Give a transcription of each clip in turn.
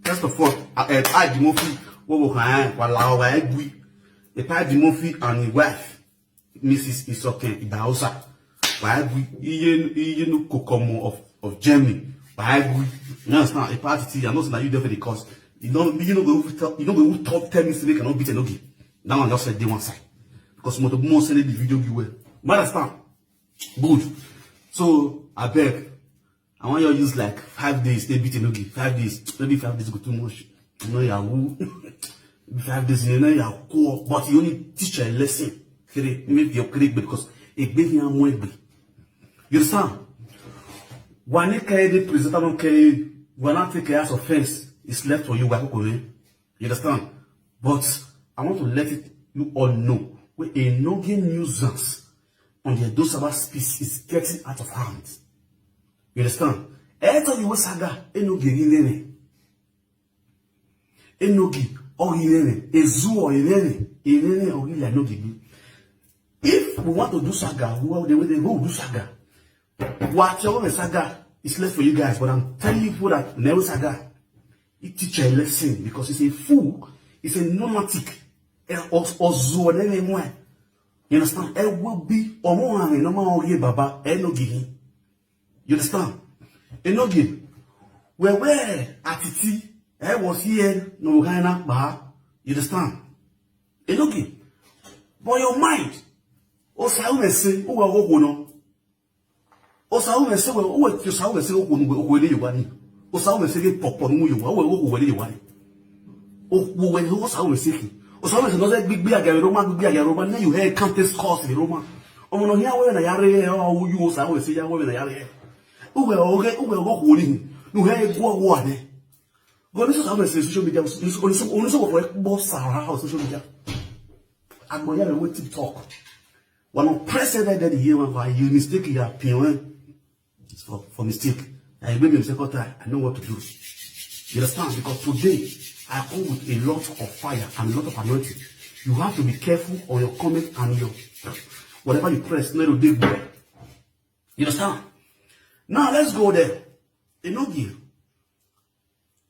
First of all, I Dimofi, what will I, while I agree. The Pai Dimofi and his wife, Mrs. Isoken Ibausa, I agree, you know, Kokomo of Germany, I agree. You understand? A party, you're not you there for the cause. You know, the top 10 minutes they cannot beat an okay. Now I just said they one side. Because most send the video you will. Understand? Good. So, I beg. I want you to use like 5 days, they beat Enogi. 5 days. Maybe 5 days go too much. You know, Yahoo. 5 days, you know, Yahoo. But you only teach a lesson. Maybe you're correct because it gave you a more. You understand? When you carry the president, when I take as offense, it's left for you. You understand? But I want to let you all know where a Enogi nuisance on the Edo-Saba species is getting out of hand. You understand? Eto you saga enogi rilene. Enogi or rilene. Ezu or rilene. Rilene or rilene enogi. If we want to do saga, the way they go do saga. Whatever saga is left for you guys, but I'm telling you that never saga. It teach a lesson because it's a fool, it's a nomadic. You understand? It will be omo no ma baba enogi. You understand? Enogi, where atiti, was here, no Ghana, bah. You understand? Enogi, but your mind, Osaum say, who are Ogono? Osaum say, who you saw say, Ogo, you want? Osaum say, Poponu, you are you want? Oh, when who was always seeking? Osaum is not big beer, Roman, big beer, Roman, you hear countless calls in Roma. Oh, no, here, when I are, or you was always say, when I are. Uwe go holding. No hey go one. Go this is how social media only so for boss house social media. I'm going to wait TikTok. One of president that here why you mistake your opinion. It's for mistake. I made a second time. I know what to do. You understand? Because today I come with a lot of fire and a lot of anointing. You have to be careful on your comment and your whatever you press, no dig there. You understand? Now let's go there. Enogi.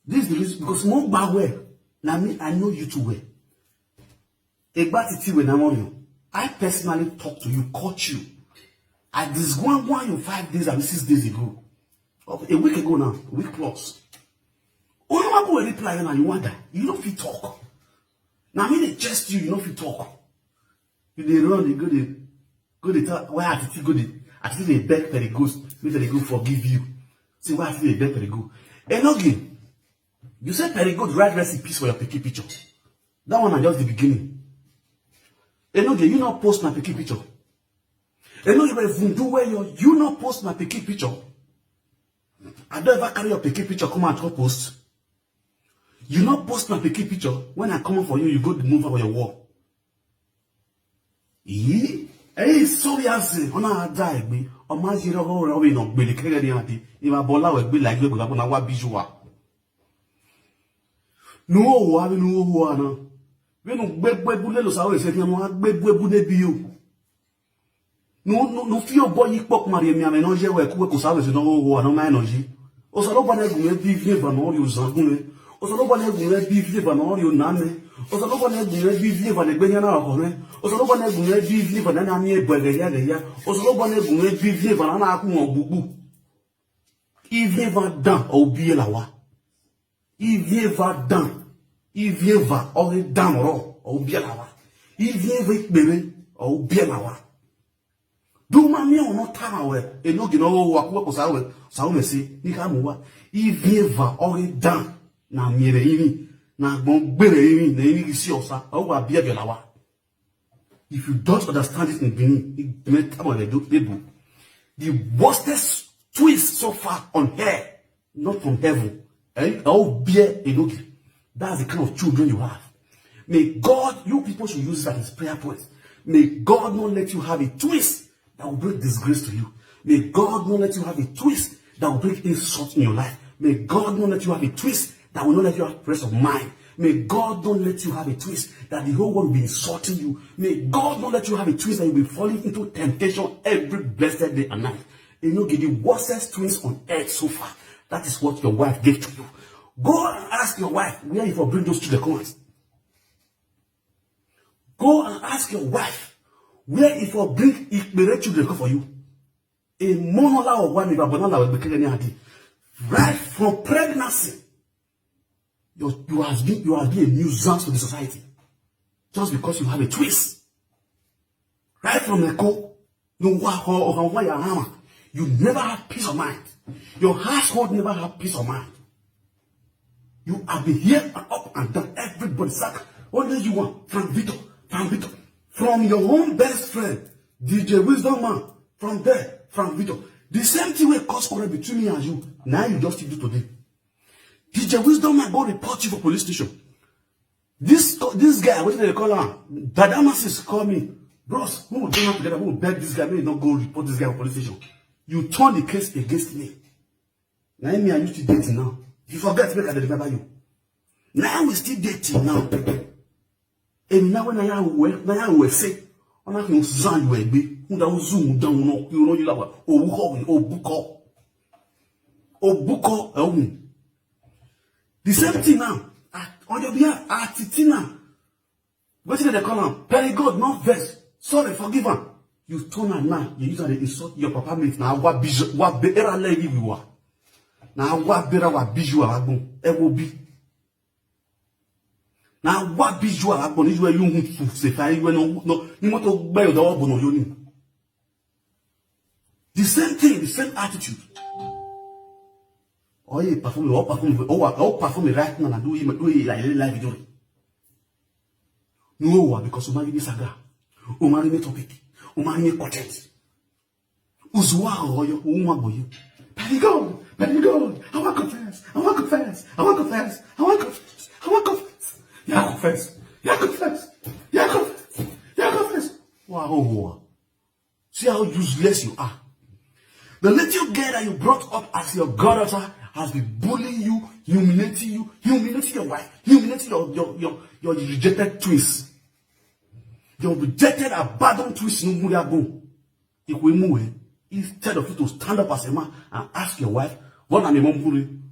This is the reason because more bad way. Now me, I know you too well. I personally talked to you, caught you. I disgwangwan you 5 days and 6 days ago. A week ago now, a week plus. Only one go reply and you wonder, you don't fit talk. Now me they just you don't fit talk. You they run, you go they talk. Why I go they beg for the ghost, make the go forgive you. See why they beg for the go. Enogi, you said Perigo write recipes for your picky picture. That one is just the beginning. Enogi, you not post my picky picture. Enogi, if you do where you not post my picky picture. I don't ever carry your picky picture come and post. You not post my picky picture. When I come for you, you go to move over your wall. Hey, sorry, I say, on a die me. On my zero hole, we no be the Kennedy. If I bola will be like you, but I want visual. No, I no one. We no bebulos always say, no, bebu de bio. No, fear boy, you pop Maria, me, no, je were quick, was always no one, no man, energy. Also, nobody will be here, and all you Zagune. Also, nobody will be here, and all you Nane. Also, nobody will be here, and the Benana Hone. Also, nobody will be here, and I'm here, but the Yaya. Also, nobody will be here, and I'm not Bubu. If never done, or be a lawa. If never done, if never or done or be a lawa. If never baby or be a lawa. Do mammy or not time away, and no get all what was our sound say, Nikamuwa. If never or done, now me, now won't be the name is yours, or be a lawa. If you don't understand it in Benin, it may come on the worstest twist so far on air, not from heaven. Oh, beer Enogi. That's the kind of children you have. May God, you people should use that as prayer points. May God not let you have a twist that will bring disgrace to you. May God not let you have a twist that will bring insult in your life. May God not let you have a twist that will not let you have rest of mind. May God don't let you have a twist that the whole world will be insulting you. May God not let you have a twist that you'll be falling into temptation every blessed day and night. You know, the worstest twist on earth so far. That is what your wife gave to you. Go and ask your wife where you for bring those children come out. Go and ask your wife where if you bring Ikpere children come for you. A monola or one will be right from pregnancy. You have been a nuisance to the society. Just because you have a twist. Right from the core, you never have peace of mind. Your household never have peace of mind. You have been here and up and down. Everybody sack. What do you want? From Victor. From your own best friend, DJ Wisdom Man. From there, from Victor. The same thing will cause quarrel between me and you. Now you just do today. DJ Wisdom Man go report you for police station. This guy, what did they call him? Dadamas call me. Bros, who will join up together? Who will beg this guy? Maybe not go report this guy for police station. You turn the case against me. Now me and you still dating now. If you forget, make I remember you. Now we still dating now. And now when I will say, on a Susan will be, who don't zoom down, you know, you love Buko. The same thing now. On your behalf, Titina. What did they call him? Perry God, not vex. Sorry, forgive him. You turn and now, you use to insult your papa mate. Now, what better lady we were. Now, what better what bijou it will be. Now, what bijou abon is where you say, you no, you want to buy the obono you. The same thing, the same attitude. Oh, you perform right now and do it like live video. No, because you marry this saga. You marry me topic. You marry me content. Uzwa or you boy. Perry God. I want confess. Yeah, confess. Wow. See how useless you are. The little girl that you brought up as your goddaughter has been bullying you, humiliating your wife, humiliating your rejected twins. Your rejected, abandoned twins no move. If we move, instead of you to stand up as a man and ask your wife, what am I bullying?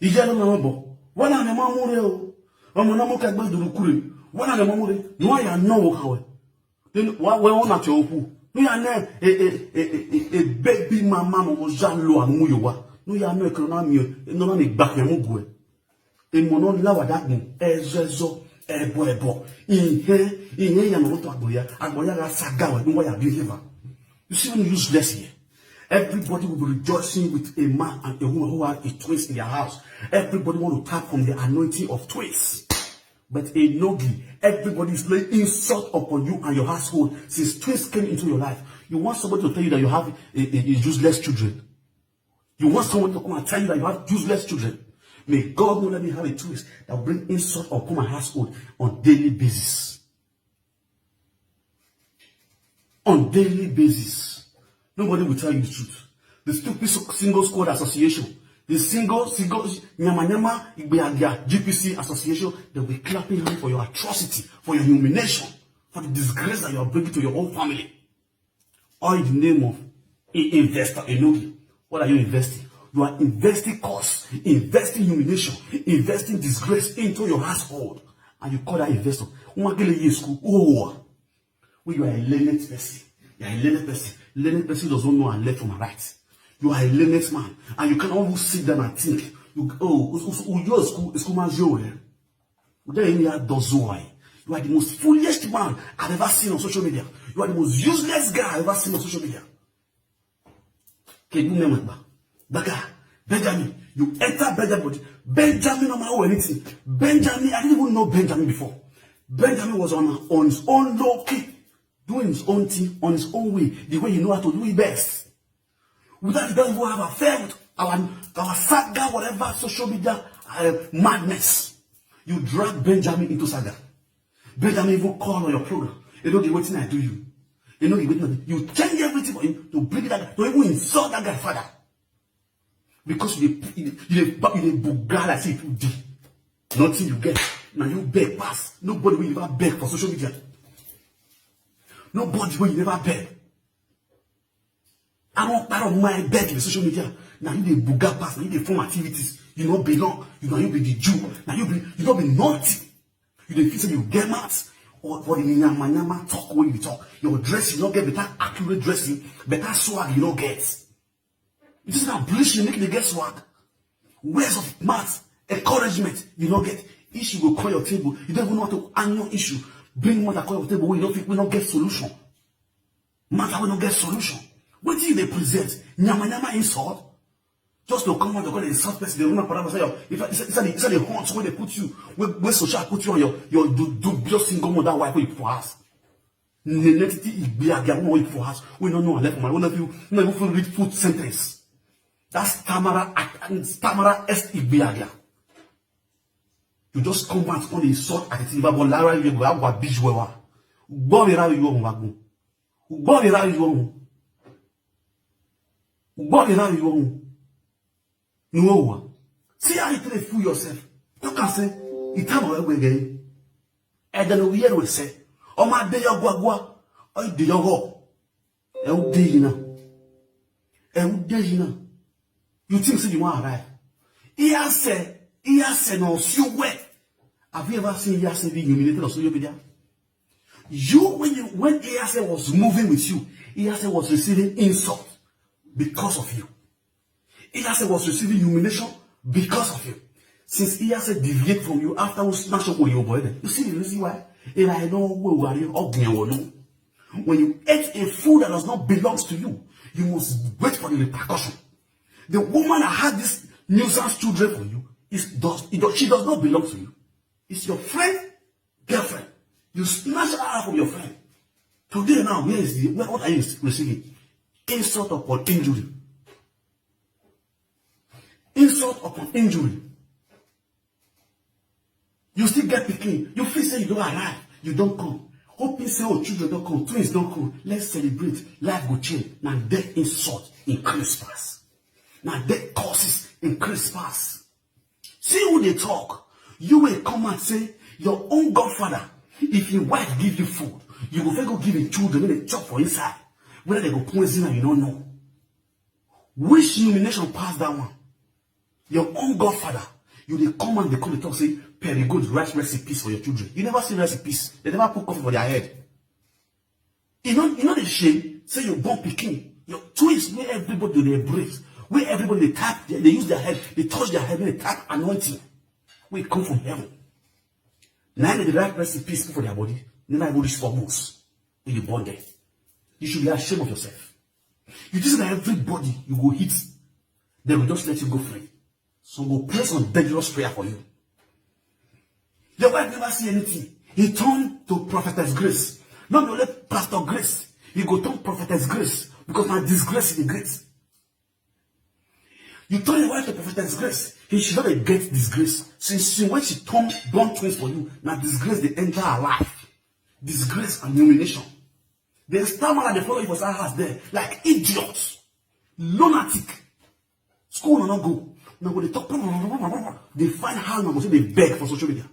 You get on number. What am I bullying? I'm not going to do the what am I bullying? No, I know how. Then what we at your who? No, I know a baby mama was Jan Lo and Muyowa. No, you are no economy, no money back and move. In Mono Lawa that moon, Ezo, Ebo, in here, Yamamoto Agoya Sagawa, no way I believe. You see, when you useless here, everybody will be rejoicing with a man and a woman who have a twist in their house. Everybody want to tap from the anointing of twists. But a nogi, everybody is laying insult upon you and your household since twins came into your life. You want somebody to tell you that you have a useless children. You want someone to come and tell you that you have useless children. May God not let me have a twist that will bring insult upon my household on daily basis. On daily basis. Nobody will tell you the truth. The stupid single squad association, the single Nyama GPC association, they'll be clapping you for your atrocity, for your humiliation, for the disgrace that you are bringing to your whole family. All in the name of investor, Enogi. What are you investing? You are investing costs, investing humiliation, investing disgrace into your household. And you call that investor. Oh, you are a learned person. You are a learned person. Learned person doesn't know a left from a right. You are a learned man. And you can always sit down and think. You are the most foolish man I've ever seen on social media. You are the most useless guy I've ever seen on social media. Can you name it? Baga, Benjamin, you enter Benjamin. Benjamin, no matter anything. Benjamin, I didn't even know Benjamin before. Benjamin was on his own low key, doing his own thing, on his own way, the way he know how to do it best. Without the guy who have affair with our saga, whatever social media madness. You drag Benjamin into saga. Benjamin even call on your program. You know the waiting I do you. You know the waiting. You change everything for him to bring that guy, to even insult that guy's father. Because you bugar like if you did. Nothing you get. Now you beg pass. Nobody will ever beg for social media. Nobody will never beg. I don't mind beg the social media. Now you the booga pass, now you the form activities. You don't belong. You don't be the Jew. Now you don't be naughty. You don't feel say you get mad. Or for the nyama talk when you talk. Your dress, you don't get better accurate dressing, better swag you don't get. You just now bleach, you make it get swag. Words of math, encouragement, you don't get. Issue will call your table. You don't even know how to handle issue. Bring matter call your table when you don't get solution. Matter when you don't get solution. What do they present? Nyama insult? Just to come out, they're going to insult person. They remember Parama say, it's a hunch where they put you, where social put you on your dubious single mother wife where you put for us. Nenetity Igbiaga, we for us. We don't know, left my one of you, no, you will read food sentence. That's Tamara S. Igbiaga. You just come back on the insult at the but Lara, you have what bitch wewa. Bobby you on wagon. Bobby you on. Bobby you on. No. See how you try to fool yourself. You can say, it's time away again. And then we will say, oh my day, your guagua, oh, do your go. Oh, Dina. Oh, Dina. You think so you want to arrive? He has said, no, you wet. Have you ever seen Yase being humiliated or social media? When Yase was moving with you, Yase was receiving insult because of you. Iyase was receiving humiliation because of you. Since Iyase deviate from you after we smash up with your boy, you see the reason why? If I know where you are, when you eat a food that does not belong to you, you must wait for the repercussion. The woman that had this nuisance children for you, she does not belong to you. It's your friend, girlfriend. You snatch her out from your friend. Today now, what are you receiving? Insult upon injury. Insult upon injury. You still get picking. You feel say you don't arrive. You don't come. Hoping say, oh, children don't come. Twins don't come. Let's celebrate. Life will change. Now death insult increase fast. Now death causes increase fast. See who they talk. You will come and say, your own godfather, if your wife give you food, you will go give the children when they chop for inside. Whether they go poison and you don't know. Which humiliation pass that one? Your own godfather, you they come and they come to talk, say, very good rice recipes for your children. You never see recipes. They never put coffee for their head. You know the shame, say you're born picking. Your twins, where everybody they embrace, where everybody they tap, they use their head, they touch their head, they tap anointing. We come from heaven. Neither the right recipes for their body, neither body is for most. When you born there. You should be ashamed of yourself. You just that everybody you go hit, they will just let you go free. Some will place on dangerous prayer for you. Your wife never see anything. He turned to Prophetess Grace. Not only Pastor Grace, he go turn Prophetess Grace because now disgrace is the grace. You turn your wife to Prophetess Grace. He should not get disgrace. Since when she turned born twins for you, now disgrace the entire life. Disgrace and humiliation. They stammer and they follow you for house there like idiots, lunatic. School will not go. Now when they talk, they find how now they beg for social media.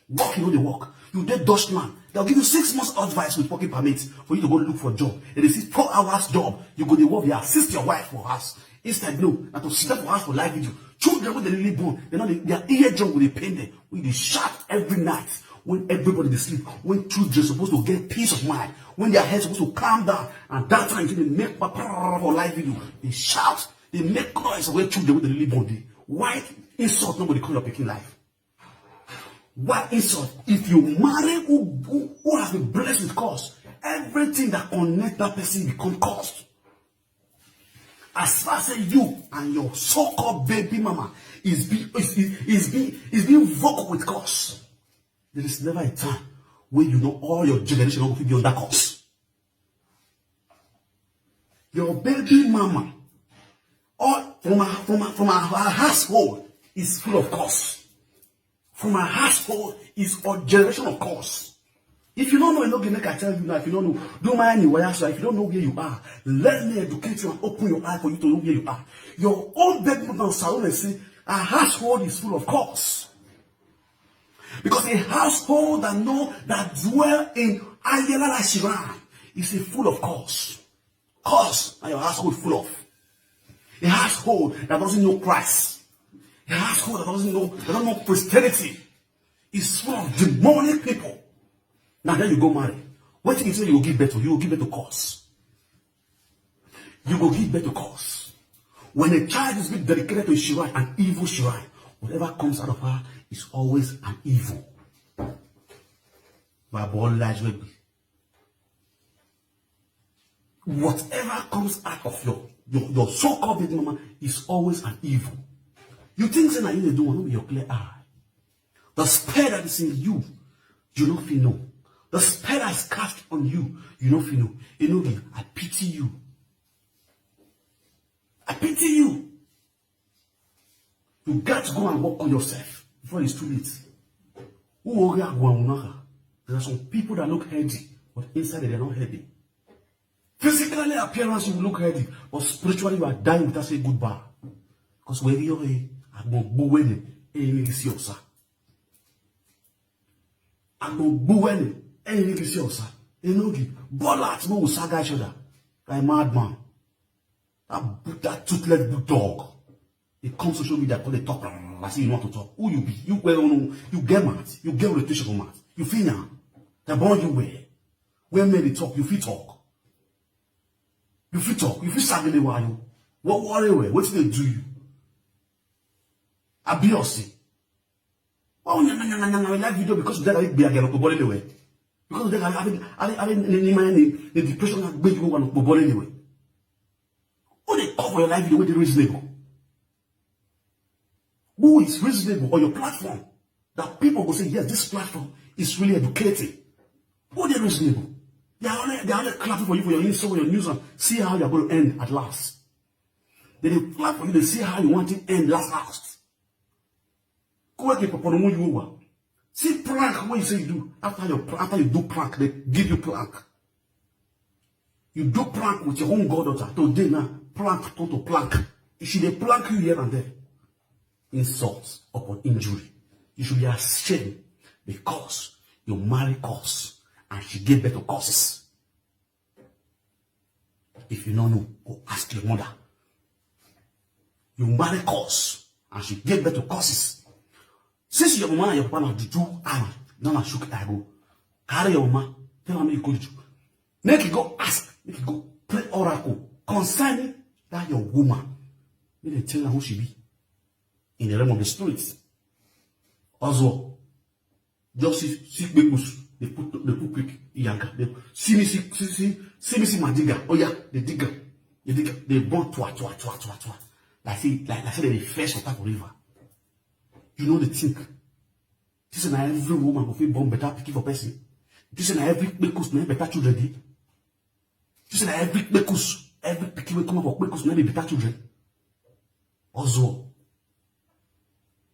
Work, you know they work. You get Dutchman. They'll give you 6 months advice with working permits for you to go look for a job. And they see 4 hours job. You go to work, you assist your wife for us. Instead, no, and to sit up for us for live video. Children with the lily bone, they know their eardrum with the pain there. When they shout every night, when everybody they sleep, when children are supposed to get peace of mind, when their heads supposed to calm down, and that time they make for live video, they shout, they make noise when children with the lily bone. Why insult nobody call your picking life? Why insult? If you marry who has been blessed with cause, everything that connects that person become cost. As far as you and your so-called baby mama is being vocal with cause, there is never a time where you know all your generation will be on that cause. Your baby mama, all from her household is full of cause. From her household is a generation of cause. If you don't know, I tell you now, if you don't know, don't mind anywhere. So if you don't know where you are, let me educate you and open your eye for you to know where you are. Your own baby mama salon and say, a household is full of cause. Because a household that dwell in Ayala Shiran is a full of cause. Cause and your household full of. A household that doesn't know Christ. A household that doesn't know Christianity. Is full of demonic people. Now then you go marry. What thing you say you will give birth to? You will give birth to cause. You will give birth to cause. When a child is being dedicated to a shrine, an evil shrine, whatever comes out of her is always an evil. Whatever comes out of your so-called baby mama is always an evil. You think that you do not with your clear eye. The spell that is in you, you don't feel no. The spell that is cast on you, you don't feel no. You know, I pity you. I pity you. You got to go and work on yourself before it's too late. There are some people that look healthy, but inside they are not healthy. Physically, appearance you look healthy, but spiritually you are dying without saying goodbye. Because where you are, I'm going to see you, sir. I'm going to see you, sir. You know, Bollard, no, saga each other. Like a madman. That toothless bulldog. He comes to show me that when they talk, I see you want to talk. Who you be? You get mad. You get rotation for mad. You feel now. The born you wear. When men they talk, you feel talk. You feel talk. You feel saggy while you. What worry? What do they do you? Abuse. Oh, no, like video because of that I be again body anyway. Because of that I didn't the depression that made you want to body anyway. Oh, they cover your life the way they reasonable. Who is reasonable on your platform? That people will say, yes, this platform is really educating. Who they reasonable? They are only clapping for you for your insult, for your news, and see how you are going to end at last. They clap for you, they see how you want it to end last. See plank, what you say you do. After you do plank, they give you plank. You do plank with your own goddaughter. Today now, plank to plank. You should plank you here and there. Insults upon injury. You should be ashamed because you marry cause and she gave birth to causes. If you don't know, go ask your mother. You marry cause and she gave birth to causes. Since your mama and your papa do now shook I go. Carry your mama, tell her me you go do. Make you go ask, make you go play oracle concerning that your woman. Make they tell her who she be. In the realm of the spirits. Also, just see people, they put quick yanka. They see me see my digger. Oh yeah, the digger. They burn twa. Like say they fresh water for river. You know the thing. This is not every woman who feel born better picking for person. This is not every bekus no better children. This is not every bekus, every picking will come up for bekus no better children. Also,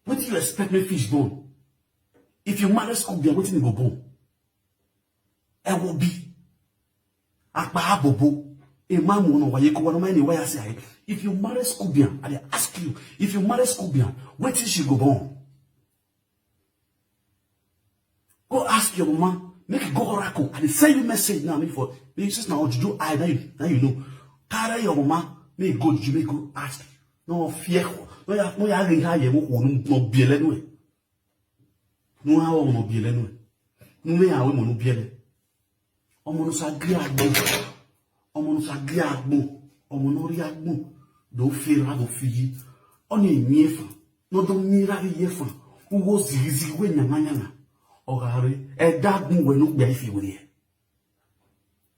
what do you expect me fish born? If you marry Scorpion, what do you go born? It will be. Akpa bobo. If you marry Scorpion, I ask you, if you marry Scorpion, where did she go born? Go ask your mama, make it go oracle, and send you message now. For this now, you I now you know. Carry your mama, make go, you may go ask. No fear, no ya high, no be anyway. No how no be anyway. No me how no be anyway. Almost agree. Ọmọ sagri agbo ọmọ no ri agbo do fira do fiyi ona emiefa no do mira ri yefa uwo zizi we nyamanyana ogare edagun we no gba ifi we.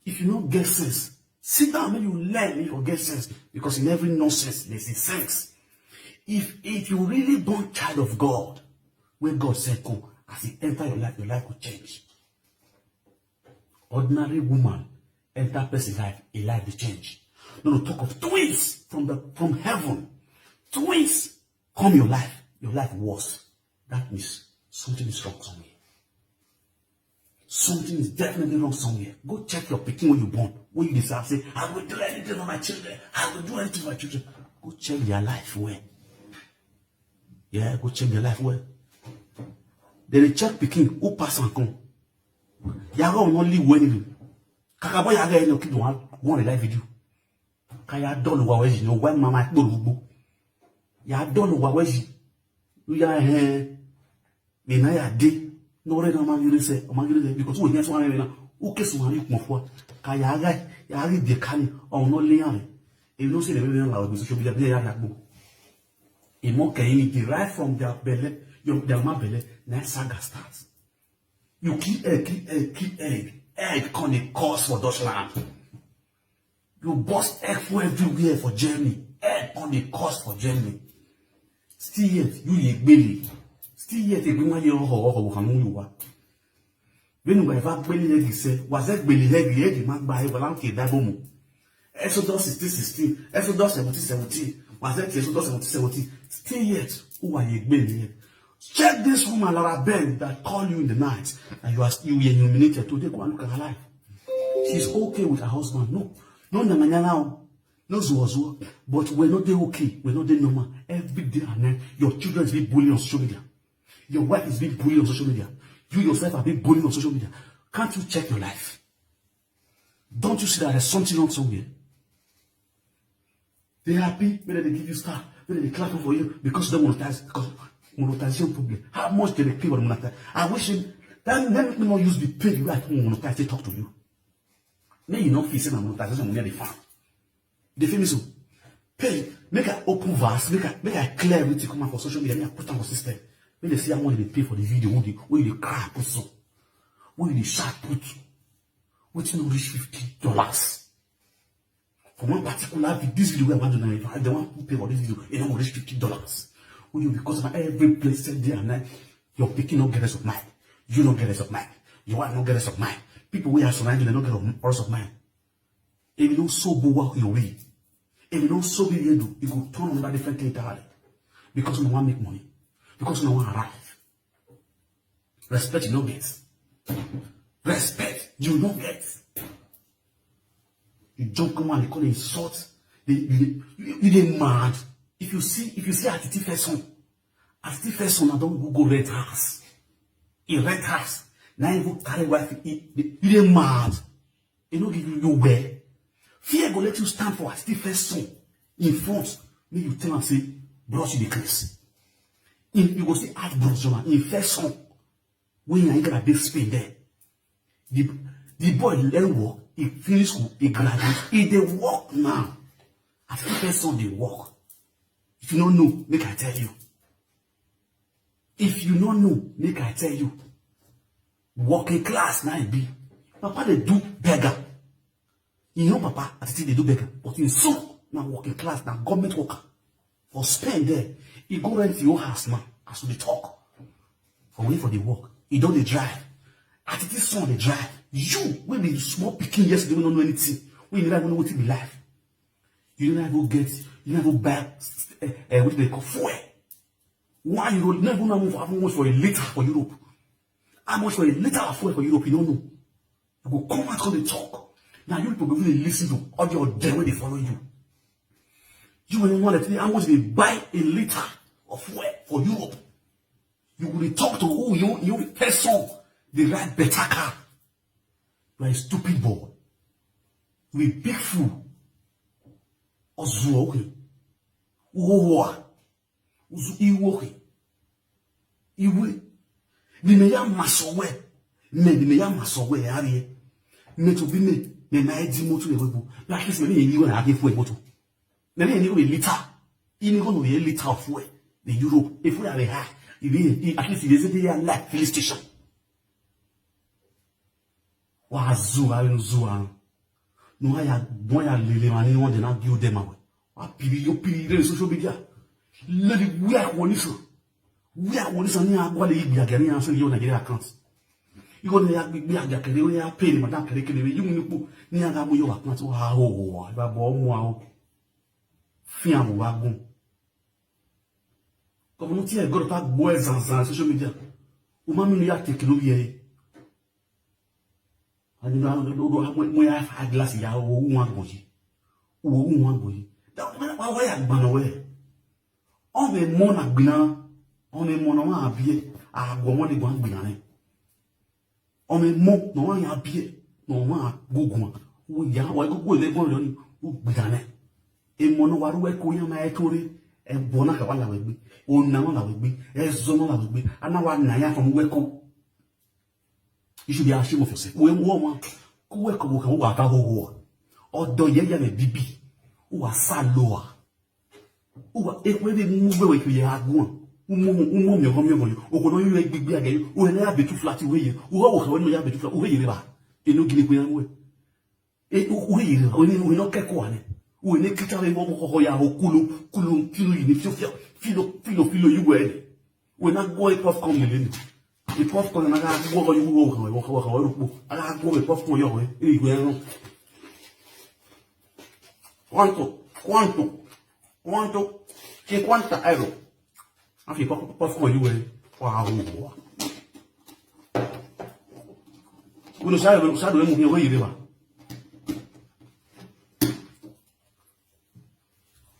If you don't get sense, sit down and you learn if you get sense, because in every nonsense there's a sense. If you really born child of God, when God said go, as he enter your life will change. Ordinary woman enter person's life, a life will change. No, talk of twins from heaven. Twins come your life worse. That means something is wrong somewhere. Something is definitely wrong somewhere. Go check your picking when you born. When you decide, say, I will do anything for my children. I will do anything for my children. Go check their life where. Yeah, go check their life where. Then they check picking who pass and come. Yaga will not live when you. Kakaboy yaga no keep one life with you. kaya dolo wa weji no wa mama gbogbo ya dolo wa weji ya me na ya de no re na magire because we need so na o ke so mari kun fo kaya ga ya ri de kani o no le yan e no se le me na la social media ya gbo e mo kan ni derive from their belly their ma belly na saga starts you keep egg can the cause for Deutschland. You bust egg for everywhere for Germany. Egg on the cost for Germany. Still yet, you ye belly. Still yet, you bring your ho you when you have belly egg, say, was that belly egg, man by Valanke Dabomu. Exodus 16, Exodus 17, was that Exodus 17? Still yet, who are ye belly? Check this woman, Laura Ben, that called you in the night, and you were illuminated. Today, go and look at her life. She's okay with her husband. No, no zuwa, but we're not there okay. We're not there normal. Every day and night, your children is being bullied on social media. Your wife is being bullied on social media. You yourself are being bullied on social media. Can't you check your life? Don't you see that there's something wrong somewhere? They're happy when they give you star, when they clap for you because they monetize. Because monetization problem. How much do they pay for the monetize? I wish that let me not use the pay you like monetize. They talk to you. Now you not facing a monetization money they found. They feel me so. Pay, make an open verse, make a clear everything come out for social media, make a put on the system. When they see how much they pay for the video, when they cry put so, when they shout put, what you know reach $50. For one particular video, this video we want to know, if they want to pay for this video, it don't reach $50. When you because of every place day and night, you're picking up get rest of mind. You don't get rest of mind. You want not get rest of mind. People we are surrounding, they don't get rest of mind. If you don't so go what you read, if you don't so be you do, you go turn on that different thing entirely. Because you don't want to make money. Because you don't want to arrive. Respect you don't get. Respect you don't get. You jump come on, they call it insult. You get mad. If you see Attitude Person, I don't Google red house. In red house, now you carry wife, you get mad. You don't give you where. Fear go let you stand for Attitude Person in front. Then you tell and say, brush the case. You go say, add brush in first song. When you get a big spin there. The boy learn work, he finish school, he graduate, he dey work now. Attitude Person they work. If you don't know, make I tell you. If you don't know, make I tell you. Working class now be. Papa they do beggar. You know Papa, I think they do beggar. But in some, now working class, now government worker. For spend there, he go rent your house now, as we talk. For wait for the work. He don't they drive. At this son they drive. You, when the small picking yesterday, don't know anything. When you never know what it be life. You never go get, you never buy what they call fuel. Why you never know how much for a liter for Europe? How much for a liter of fuel for Europe? You don't know. You go come out on the talk. Now you people go really listen to audio there when they follow you. You will want to tell how much they buy a liter of fuel for Europe. You will talk to who you person they ride better car. You are a stupid boy. You a big fool. Ozuoke. Uwa. Uzu iwoke. Iwe. Ni me ya masowe. Me ya masowe ari. Me to be me na edi moto le webo. Like this me ni na age fuel moto. Na ni go a liter. Ini go no a liter of fuel. The Europe. If we are high, at least they say they are like filling station. Wa zuwa. No haya boya lele mani won dey na build them away. Wa piri yo piri social media. Lady we are one issue. We are one issue ni agwa le igbi agari an so yo Nigeria account. You go na igbi agari we ya pay madam kere you ni po ni aga mo yo account wa ho ba bo mo a fi an wa gun. Comme ti e go ta gbo ezan social media. O ma mi no ya take lórí e. And you know, when I have glass, ya one boy. That why I ban away. On the mona bina, on the mona beer, I go money one bina. On the mo, no one ya beer, no one go. We ya, why go live on you, bidane. e mono waru e ko yan ma e tori e bona ka wala wegbe o na wala wegbe e zo no la wegbe ana wa na ya from weko. You should be ashamed of yourself. We woman ku weko wo kan wa ka ho odo ye ya le bibi o wa saloa o wa e we be mu gbe we ki ya agun umo mi okono yu egbigbe age o na ya betu flat we o wo kan we ya betu flat o yire ba enu gini ko yan we e o yire o ni no keko ane o ni kitare mo ko ya o kulu kilo ni filo yu we we na go e prof come le ni prof come na ga go yu wo kan ru aga go e prof come yo we e go yan cuánto 50 euros. Afi pas for you wow. Uno sabe mu we yire ba.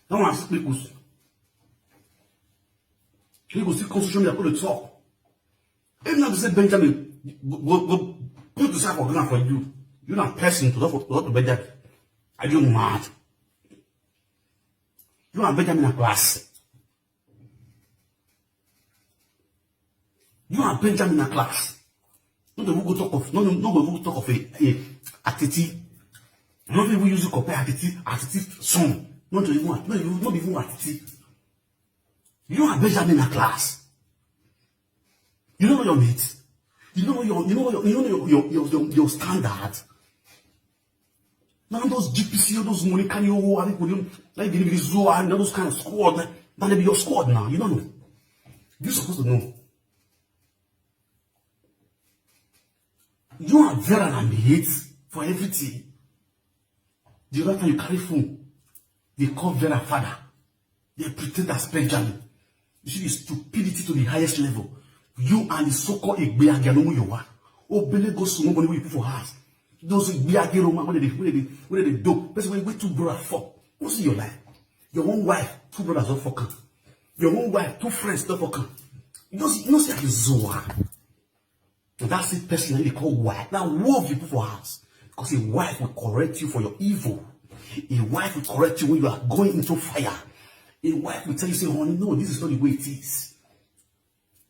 Não acho que custa. Que você construiu minha coisa só. Ele não dizer Benjamin go put the sack of ground for you. You're not person to Benjamin. Are you mad? You are Benjamin a class. You are Benjamin a class. No go talk of attitude. Not even use compare attitude song. Not even attitude. You are Benjamin a class. You don't know your needs. You don't know your standard. Now those GPC, those money can you like those kind of squad, that'll be your squad now. You don't know. You're supposed to know. You are very ambitious for everything. The other time you carry phone, they call Vera father. They pretend as Benjamin. You see the stupidity to the highest level. You and the so-called Egbeaganomu you are. Oh, Bele goes to nobody will put for house. Those Egbeagero, when they do. That's why we two brothers fuck. What's in your life? Your own wife, two brothers don't fuck. Your own wife, two friends don't fuck. You don't see like a Zoa. That's it personally they call wife. Now, wolf you put for house. Because a wife will correct you for your evil. A wife will correct you when you are going into fire. A wife will tell you, say, honey, no, this is not the way it is.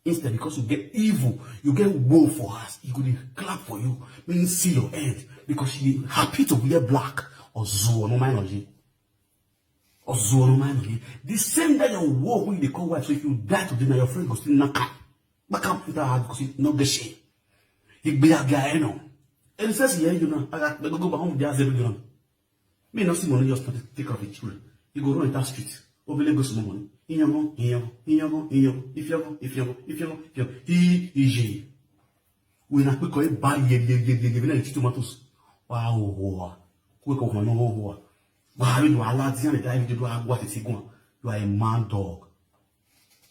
Instead, because you get evil, you get woe for us. He could clap for you, meaning see your end. Because she happy to wear black or zoo no mind on you. Or zoo no mind on you. The same day you war when they call wife, so if you die today, now your friend goes still knock up. Back up with that because it's not the shame. He be a guy, you know. And it says, yeah, you know, I got to go back home, there's every gun. Me not see money just to take care of the children. You go run in that street. Over go some money. If you he when I quick buy ye tomatoes. Wow, quick of my no. Why you are lads and dive to do what is he going? You are a mad dog.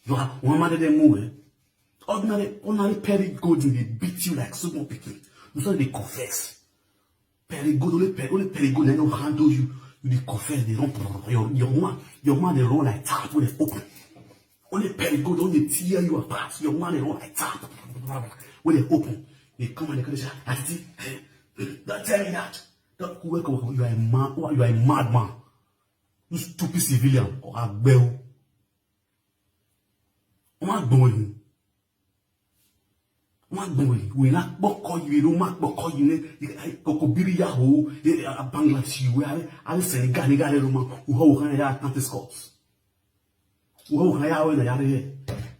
You are one man of them move. Ordinary Perry gold in they beat you like small picking. You saw they confess. Perry gold, only Perry gold, they don't handle you. You confess, they don't your man they run like tap when they open. Only Perry gold, only tear you apart. Your man they run like tap when they open. They come and they say, don't tell me that. Don't work over you are a man, you are a madman. You stupid civilian or a bell. What doing? We not call you, don't call you, Kokobiri Yahoo, a Bangladesh, where I say, Ganiga, who have anti-scores. Who have a yard,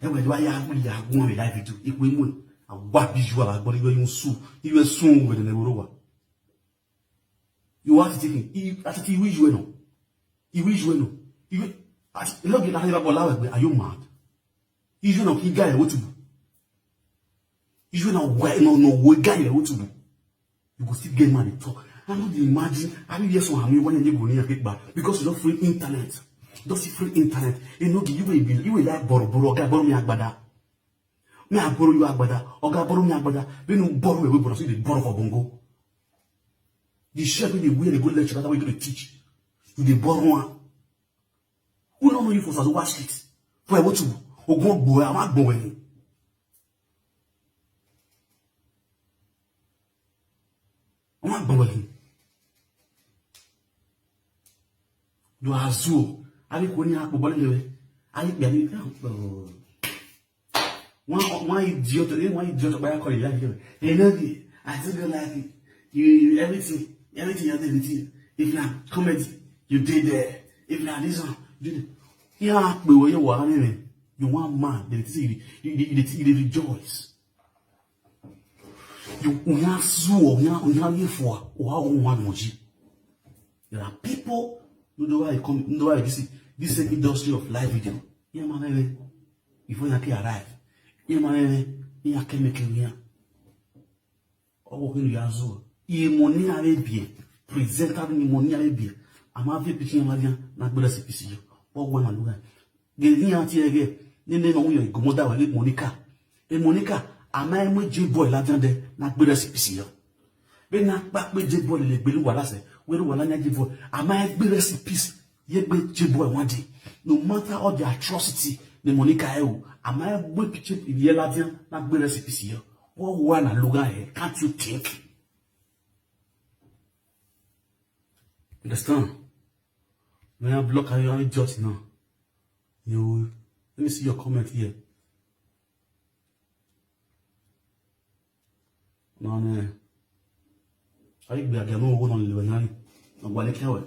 and when I have one life to if we win a what visual, but you soon, you will soon with the Neurova. You are taking, as a wish you know. You wish you know. You look at are you mad? You know, he got what to do. You know why no guy what to do. You go still get money talk. I don't imagine I mean yes one when you go near back because you don't free internet. Don't see free internet. You know you will like borrow guy borrow me agbada. Me I borrow you agbada. Oga borrow me agbada. We no borrow we borrow so they borrow for bongo. The chef they wear they go lecture that way to teach. You they borrow one. Who don't know you for so watch it. For what to ogun boy am agbon Do azul. Abi koni a bobole lewe. Ayi bi abi. One idiot by calling like you. You know me. I still don't like it. You everything you did. If you comedy, you did there. If you this one, you did. Yeah, but when you were you want man, you rejoice. You for there are people who know why come, know why this industry of live video. Yeah, man, before you can arrive, yeah, man, you can make it. Oh, when you are so, you money are bien, presentable money are bien. I'm having pitching Marian, not better CPC. Or one and one. Getting out here again, then they know you're Gomoda with Monica. And Monica, am I with J boy Lagende, not better CPC. Be not back with J boy, like Billy Wallace, where Walana J boy, am I better recipes, yet with J boy one day. No matter all the atrocity, the Monica, am I with pitching in the Ladian, not better CPC. What one and look at can't you think? Understand? When I block you just now. You let me see your comment here. No. I be again no one on the nine. No one can.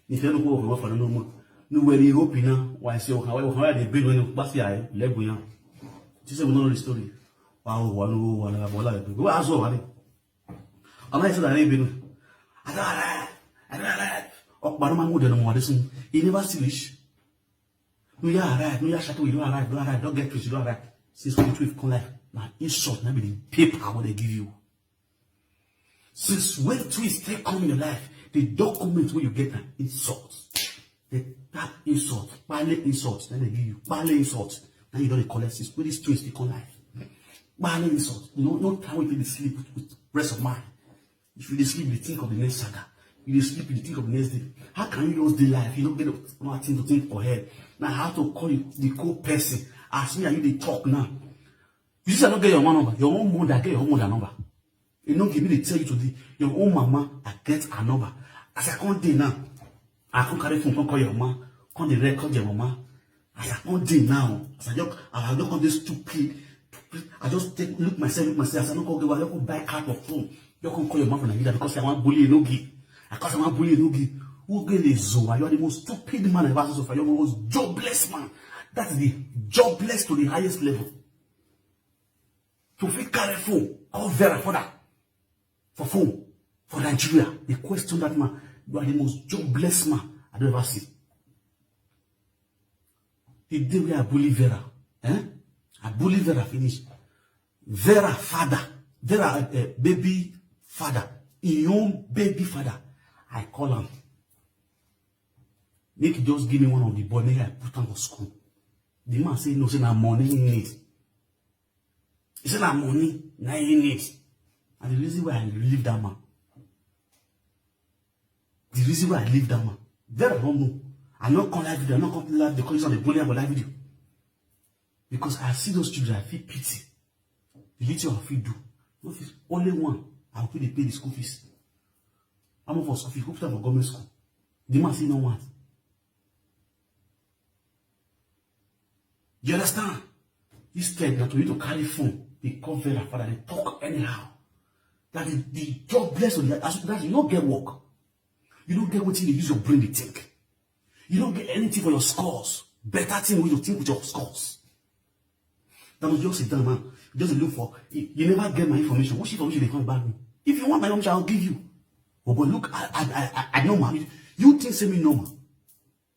If you don't go over for no more. No where you open now. Why say how they bring when you pass here, Lebuya. This is another story. Wow, one bola. Go ask over. I'm not saying that I've been. I don't like. Oh, but I'm good and modern. He never serious. No, you're right. No, you're shut. You don't right. Don't get twist. You don't right. Since we twist come life. Now, insult. Now, the paper what they give you. Since when twist take come in your life, the document where you get an insult. That insult, ballet insult. Then they give you ballet insult. Now you don't collect this. Where this twist they come life. Ballet insult. No time waiting to sleep with rest of mind. If you sleep, you think of the next saga. You sleep, you think of the next day. How can you lose the life? You don't get nothing to think for head. Now I have to call you the co-person. Ask me, are you the talk now? You see, I don't get your number. Your own mother, I get your own mother number. You don't give me the tell you today. Your own mama, I get a number. As I come day now, I can't carry phone, can't call your mama, can't record your mama. As I come day now, as I don't call this stupid. I just look myself. As I don't call you, I don't buy card of phone. You can't call your mama from Nigeria because I want bully no give. Because I want bully no give. Who get the Zoa? You are the most stupid man ever so far. You are the most jobless man. That's the jobless to the highest level. To feel carry phone, call Vera for that. For phone, for Nigeria. The question that man, you are the most jobless man I don't ever see. The day we are bully Vera, I bully Vera finish. Vera father, Vera baby father, your own baby father. I call him. Make he just give me one of the boy, make I put him to school. The man say no, say na money he need. He say na money, na he need. And the reason why I leave that man. The reason why I leave that man. Vera don't know. I not come live video, I not come live the condition of the bullying about live video. Because I see those children, I feel pity. The little I feel do. No fees. Only one. I will pay the school fees. I'm not for school fees. Go put them for government school. The man say no want. You understand? Instead, that we need to carry phone, they call Vera father, they talk anyhow. That the jobless on that you don't get work. You don't get what you use your brain to think. You don't get anything for your scores. Better thing when you think with your scores. That was just sit down, man. Just look for. You never get my information. What information they come about me? If you want my information, I'll give you. Oh, but look, I know, man. You think say me no, man.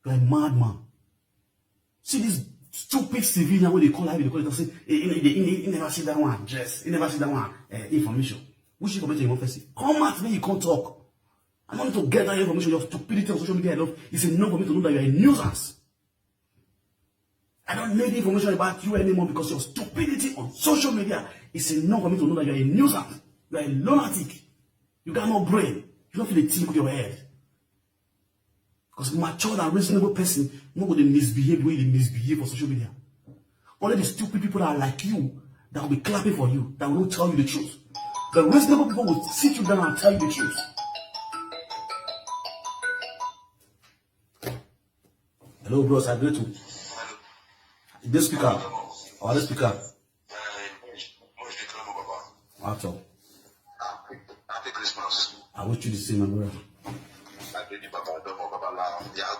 You're a mad man. See this stupid civilian when they call it, they say, he never see that one address. He never see that one information. Which information you want to see? Come at me, you can't talk. I want to get that information. Your stupidity on social media, I love. It's enough for me to know that you're a nuisance. I don't need information about you anymore because your stupidity on social media is enough for me to know that you're a nuisance. You're a lunatic. You got no brain. You don't feel the think with your head. Because mature and reasonable person, nobody misbehave the way they misbehave on social media. Only the stupid people that are like you, that will be clapping for you, that will not tell you the truth. The reasonable people will sit you down and tell you the truth. Hello, bros. I agree to. This speaker. Or this speaker. What's up? Happy Christmas. I wish you the same, my brother. I did Baba Domo Baba Lao. Yeah,